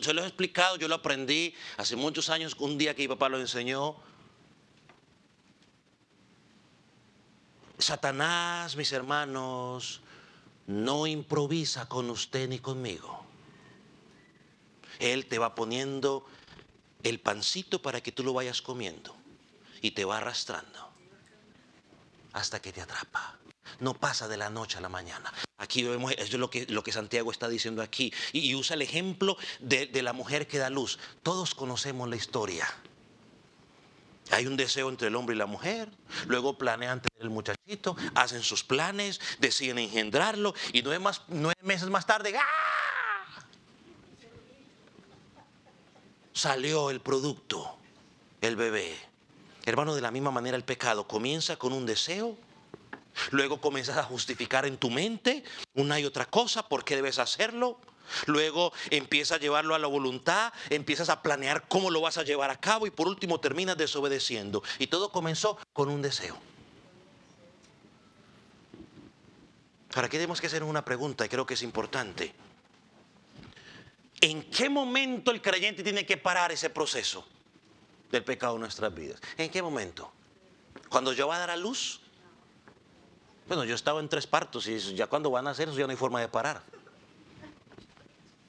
se lo he explicado, yo lo aprendí hace muchos años, un día que mi papá lo enseñó. Satanás, mis hermanos, no improvisa con usted ni conmigo. Él te va poniendo el pancito para que tú lo vayas comiendo y te va arrastrando hasta que te atrapa. No pasa de la noche a la mañana. Aquí vemos, eso es lo que Santiago está diciendo aquí. Y usa el ejemplo de la mujer que da luz. Todos conocemos la historia. Hay un deseo entre el hombre y la mujer. Luego planean tener el muchachito, hacen sus planes, deciden engendrarlo. Y 9 meses más tarde, ¡ah!, salió el producto, el bebé. Hermano, de la misma manera el pecado comienza con un deseo. Luego comienzas a justificar en tu mente una y otra cosa, por qué debes hacerlo. Luego empieza a llevarlo a la voluntad, empiezas a planear cómo lo vas a llevar a cabo y por último terminas desobedeciendo. Y todo comenzó con un deseo. Ahora, aquí tenemos que hacer una pregunta y creo que es importante. ¿En qué momento el creyente tiene que parar ese proceso del pecado en nuestras vidas? ¿En qué momento? ¿Cuando yo va a dar a luz? Bueno, yo estaba en 3 partos y ya cuando van a hacer eso ya no hay forma de parar.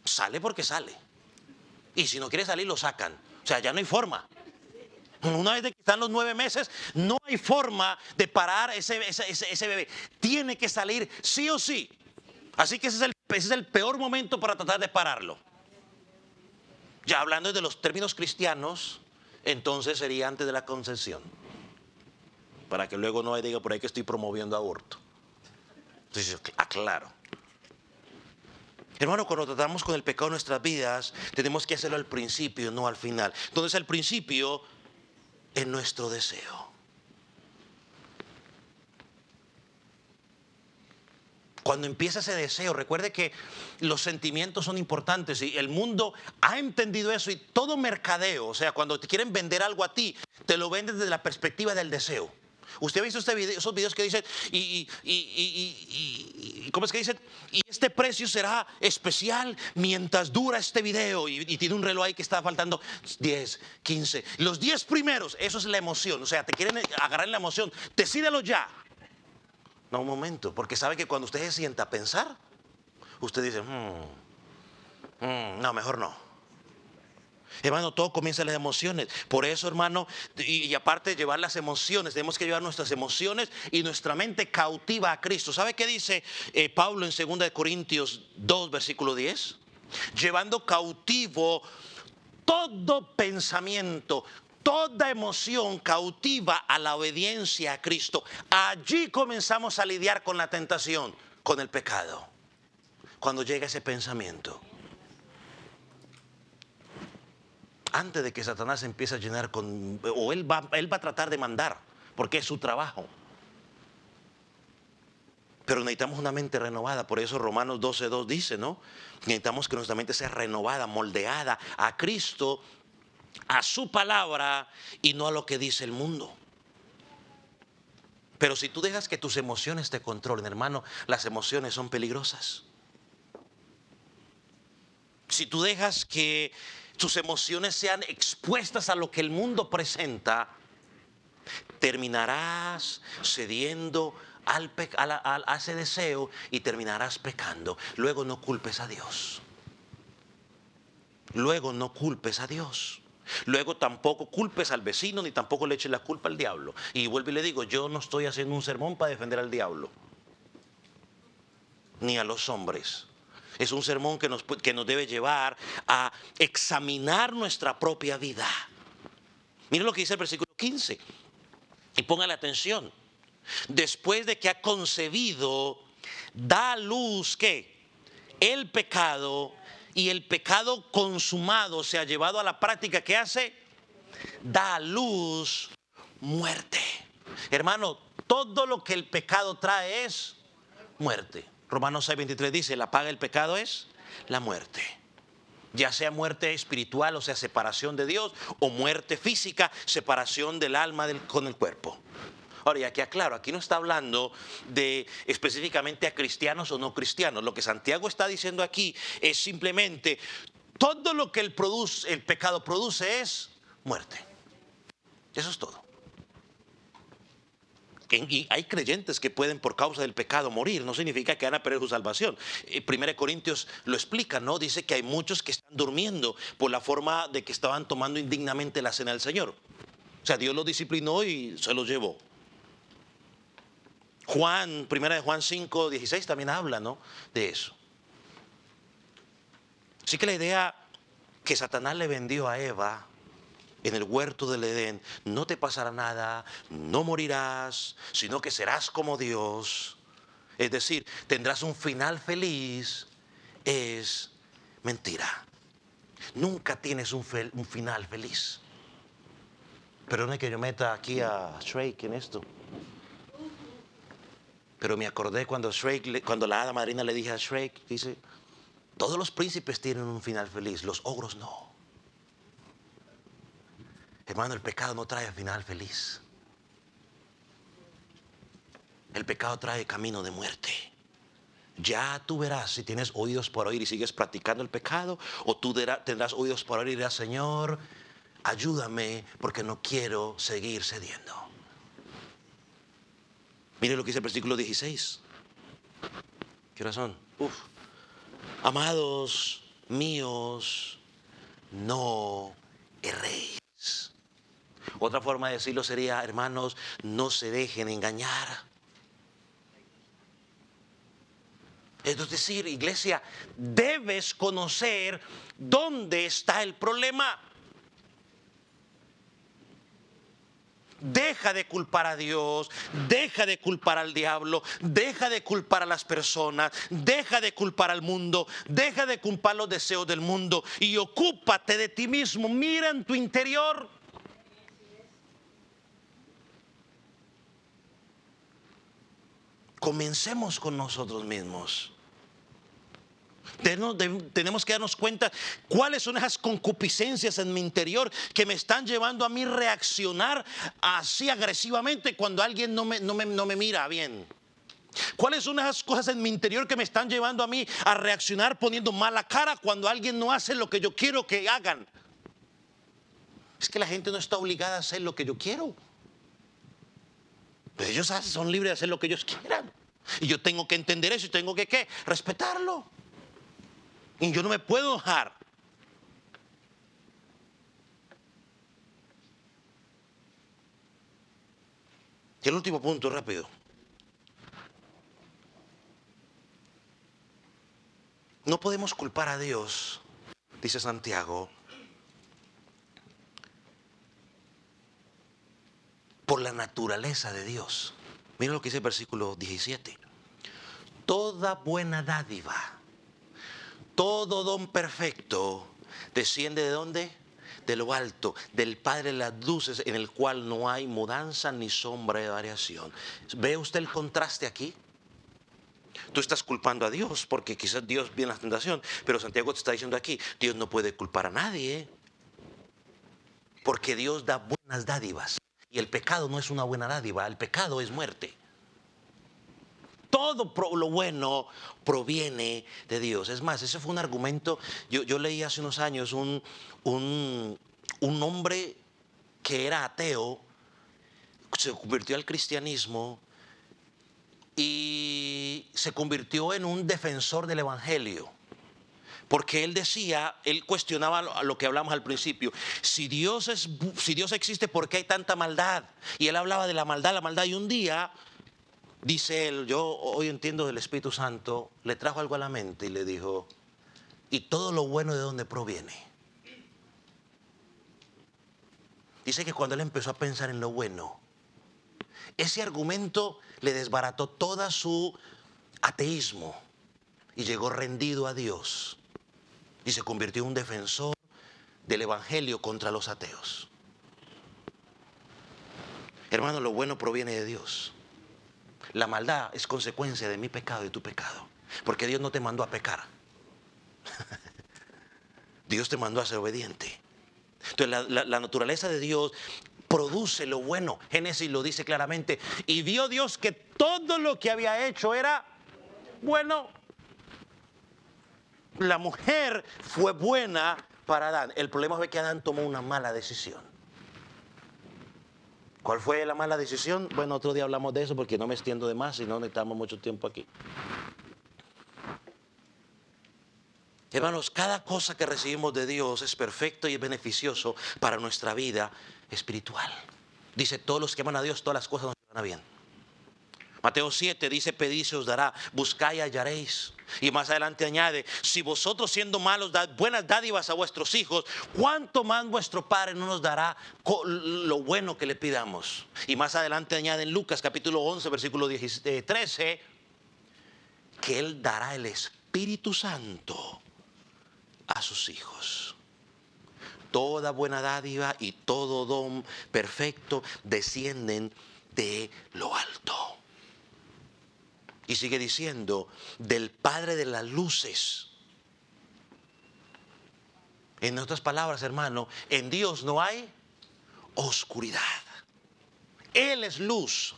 Sale porque sale. Y si no quiere salir lo sacan. O sea, ya no hay forma. Una vez que están los 9 meses, no hay forma de parar ese bebé. Tiene que salir sí o sí. Así que ese es el peor momento para tratar de pararlo. Ya hablando de los términos cristianos, entonces sería antes de la concepción. Para que luego no diga por ahí que estoy promoviendo aborto. Entonces, aclaro. Hermano, cuando tratamos con el pecado en nuestras vidas, tenemos que hacerlo al principio, no al final. Entonces, al principio es nuestro deseo. Cuando empieza ese deseo, recuerde que los sentimientos son importantes y el mundo ha entendido eso y todo mercadeo, o sea, cuando te quieren vender algo a ti, te lo venden desde la perspectiva del deseo. Usted ha visto esos videos que dicen, ¿cómo es que dicen? Y este precio será especial mientras dura este video. Y tiene un reloj ahí que está faltando 10, 15. Los 10 primeros, eso es la emoción. O sea, te quieren agarrar en la emoción. Decídelo ya. No, un momento, porque sabe que cuando usted se sienta a pensar, usted dice, no, mejor no. Hermano, todo comienza en las emociones. Por eso, hermano, y aparte de llevar las emociones, tenemos que llevar nuestras emociones y nuestra mente cautiva a Cristo. ¿Sabe qué dice Pablo en 2 Corintios 2, versículo 10? Llevando cautivo todo pensamiento, toda emoción cautiva a la obediencia a Cristo. Allí comenzamos a lidiar con la tentación, con el pecado. Cuando llega ese pensamiento. Antes de que Satanás empiece a llenar con... O él va a tratar de mandar, porque es su trabajo. Pero necesitamos una mente renovada. Por eso Romanos 12:2 dice, ¿no? Necesitamos que nuestra mente sea renovada, moldeada a Cristo, a su palabra y no a lo que dice el mundo. Pero si tú dejas que tus emociones te controlen, hermano, las emociones son peligrosas. Si tú dejas que tus emociones sean expuestas a lo que el mundo presenta, terminarás cediendo a ese deseo y terminarás pecando. Luego no culpes a Dios. Luego no culpes a Dios. Luego tampoco culpes al vecino ni tampoco le eches la culpa al diablo. Y vuelvo y le digo, yo no estoy haciendo un sermón para defender al diablo ni a los hombres. Es un sermón que nos debe llevar a examinar nuestra propia vida. Miren lo que dice el versículo 15. Y póngale atención. Después de que ha concebido, da a luz, ¿qué? El pecado, y el pecado consumado, se ha llevado a la práctica, ¿qué hace? Da a luz muerte. Hermano, todo lo que el pecado trae es muerte. Romanos 6:23 dice, la paga del pecado es la muerte. Ya sea muerte espiritual, o sea, separación de Dios, o muerte física, separación del alma con el cuerpo. Ahora, y aquí aclaro, aquí no está hablando de específicamente a cristianos o no cristianos. Lo que Santiago está diciendo aquí es simplemente todo lo que el pecado produce es muerte. Eso es todo. Y hay creyentes que pueden por causa del pecado morir, no significa que van a perder su salvación. 1 Corintios lo explica, ¿no? Dice que hay muchos que están durmiendo por la forma de que estaban tomando indignamente la cena del Señor. O sea, Dios los disciplinó y se los llevó. Primera de Juan 5:16 también habla, ¿no? De eso. Así que la idea que Satanás le vendió a Eva en el huerto del Edén, no te pasará nada, no morirás, sino que serás como Dios, es decir, tendrás un final feliz, es mentira. Nunca tienes un final feliz. Perdone que yo meta aquí a Shrek en esto, pero me acordé cuando la hada madrina le dije a Shrek, dice, Todos los príncipes tienen un final feliz, los ogros no. Hermano, el pecado no trae final feliz. El pecado trae camino de muerte. Ya tú verás si tienes oídos para oír y sigues practicando el pecado, o tú tendrás oídos para oír y dirás: Señor, ayúdame porque no quiero seguir cediendo. Mire lo que dice el versículo 16. ¿Qué razón? Amados míos, no erréis. Otra forma de decirlo sería: hermanos, no se dejen engañar. Es decir, iglesia, debes conocer dónde está el problema. Deja de culpar a Dios, deja de culpar al diablo, deja de culpar a las personas, deja de culpar al mundo, deja de culpar los deseos del mundo y ocúpate de ti mismo. Mira en tu interior. Comencemos con nosotros mismos. Tenemos que darnos cuenta cuáles son esas concupiscencias en mi interior que me están llevando a mí reaccionar así agresivamente cuando alguien no me mira bien. ¿Cuáles son esas cosas en mi interior que me están llevando a mí a reaccionar poniendo mala cara cuando alguien no hace lo que yo quiero que hagan? Es que la gente no está obligada a hacer lo que yo quiero. Pero ellos son libres de hacer lo que ellos quieran. Y yo tengo que entender eso y tengo que ¿qué? Respetarlo. Y yo no me puedo enojar. Y el último punto, rápido. No podemos culpar a Dios, dice Santiago, por la naturaleza de Dios. Miren lo que dice el versículo 17. Toda buena dádiva, todo don perfecto, desciende ¿de dónde? De lo alto, del Padre de las luces, en el cual no hay mudanza ni sombra de variación. ¿Ve usted el contraste aquí? Tú estás culpando a Dios porque quizás Dios viene la tentación, pero Santiago te está diciendo aquí: Dios no puede culpar a nadie, porque Dios da buenas dádivas. Y el pecado no es una buena dádiva, el pecado es muerte. Todo lo bueno proviene de Dios. Es más, ese fue un argumento. Yo leí hace unos años un hombre que era ateo, se convirtió al cristianismo y se convirtió en un defensor del evangelio. Porque él decía, él cuestionaba lo que hablamos al principio: si Dios existe, ¿por qué hay tanta maldad? Y él hablaba de la maldad, y un día, dice él, yo hoy entiendo del Espíritu Santo, le trajo algo a la mente y le dijo: ¿y todo lo bueno de dónde proviene? Dice que cuando él empezó a pensar en lo bueno, ese argumento le desbarató toda su ateísmo y llegó rendido a Dios y se convirtió en un defensor del evangelio contra los ateos. Hermano, lo bueno proviene de Dios. La maldad es consecuencia de mi pecado y tu pecado, porque Dios no te mandó a pecar. Dios te mandó a ser obediente. Entonces la naturaleza de Dios produce lo bueno. Génesis lo dice claramente: y vio Dios que todo lo que había hecho era bueno. La mujer fue buena para Adán. El problema fue que Adán tomó una mala decisión. ¿Cuál fue la mala decisión? Bueno, otro día hablamos de eso porque no me extiendo de más y no necesitamos mucho tiempo aquí. Hermanos, cada cosa que recibimos de Dios es perfecto y es beneficioso para nuestra vida espiritual. Dice: todos los que aman a Dios, todas las cosas nos van a bien. Mateo 7 dice: pedid se os dará, buscad y hallaréis. Y más adelante añade: si vosotros siendo malos dad buenas dádivas a vuestros hijos, ¿cuánto más vuestro Padre no nos dará lo bueno que le pidamos? Y más adelante añade en Lucas capítulo 11 versículo 13 que Él dará el Espíritu Santo a sus hijos. Toda buena dádiva y todo don perfecto descienden de lo alto. Y sigue diciendo: del Padre de las luces, En otras palabras, hermano, en Dios no hay oscuridad. Él es luz.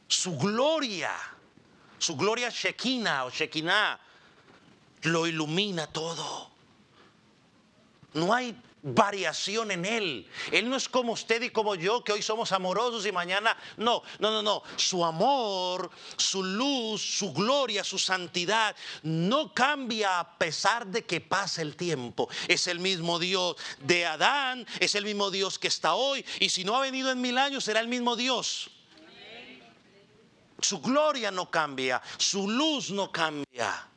Su gloria Shekinah o Shekinah, lo ilumina todo. No hay variación en Él. Él no es como usted y como yo, que hoy somos amorosos y mañana no. Su amor, su luz, su gloria, su santidad no cambia a pesar de que pase el tiempo. Es el mismo Dios de Adán, es el mismo Dios que está hoy, y si no ha venido en 1000 años será el mismo Dios. Su gloria no cambia, su luz no cambia.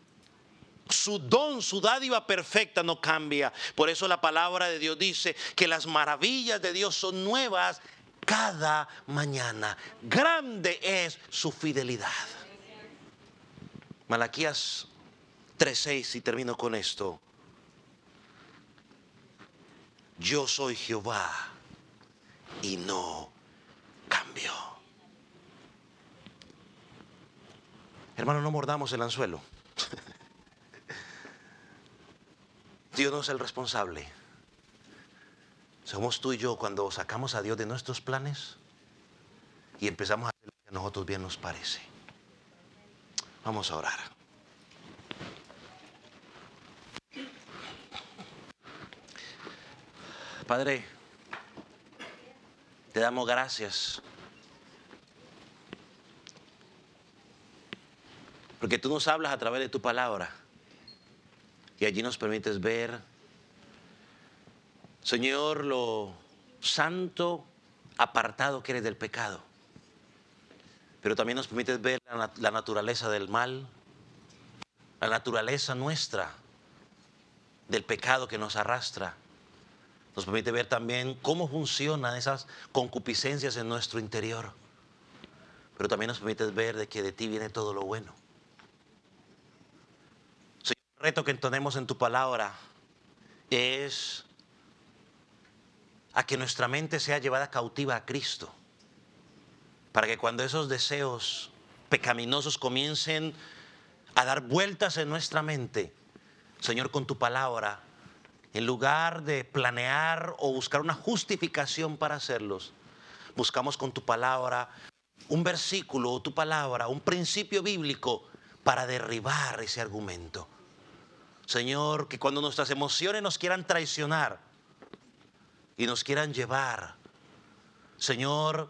Su don, su dádiva perfecta no cambia. Por eso la palabra de Dios dice que las maravillas de Dios son nuevas cada mañana. Grande es su fidelidad. Malaquías 3:6, y termino con esto. Yo soy Jehová y no cambio. Hermano, no mordamos el anzuelo. Dios no es el responsable. Somos tú y yo cuando sacamos a Dios de nuestros planes y empezamos a hacer lo que a nosotros bien nos parece. Vamos a orar. Padre, te damos gracias porque tú nos hablas a través de tu palabra. Y allí nos permites ver, Señor, lo santo, apartado que eres del pecado. Pero también nos permites ver la naturaleza del mal, la naturaleza nuestra, del pecado que nos arrastra. Nos permite ver también cómo funcionan esas concupiscencias en nuestro interior. Pero también nos permites ver de que de ti viene todo lo bueno. El reto que tenemos en tu palabra es a que nuestra mente sea llevada cautiva a Cristo, para que cuando esos deseos pecaminosos comiencen a dar vueltas en nuestra mente, Señor, con tu palabra, en lugar de planear o buscar una justificación para hacerlos, buscamos con tu palabra un versículo o tu palabra, un principio bíblico para derribar ese argumento. Señor, que cuando nuestras emociones nos quieran traicionar y nos quieran llevar, Señor,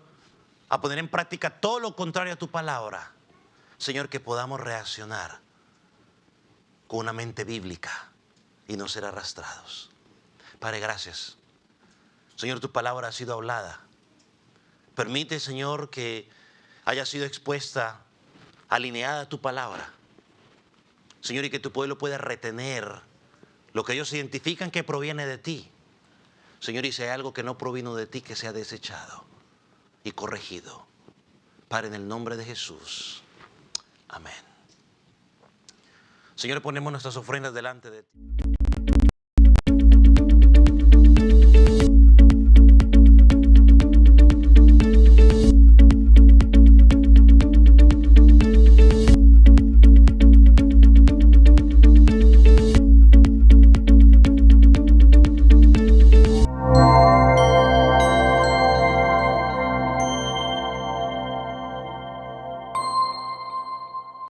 a poner en práctica todo lo contrario a tu palabra, Señor, que podamos reaccionar con una mente bíblica y no ser arrastrados. Padre, gracias. Señor, tu palabra ha sido hablada. Permite, Señor, que haya sido expuesta, alineada a tu palabra. Señor, y que tu pueblo pueda retener lo que ellos identifican que proviene de ti. Señor, y si hay algo que no provino de ti, que sea desechado y corregido. Padre, en el nombre de Jesús. Amén. Señor, ponemos nuestras ofrendas delante de ti.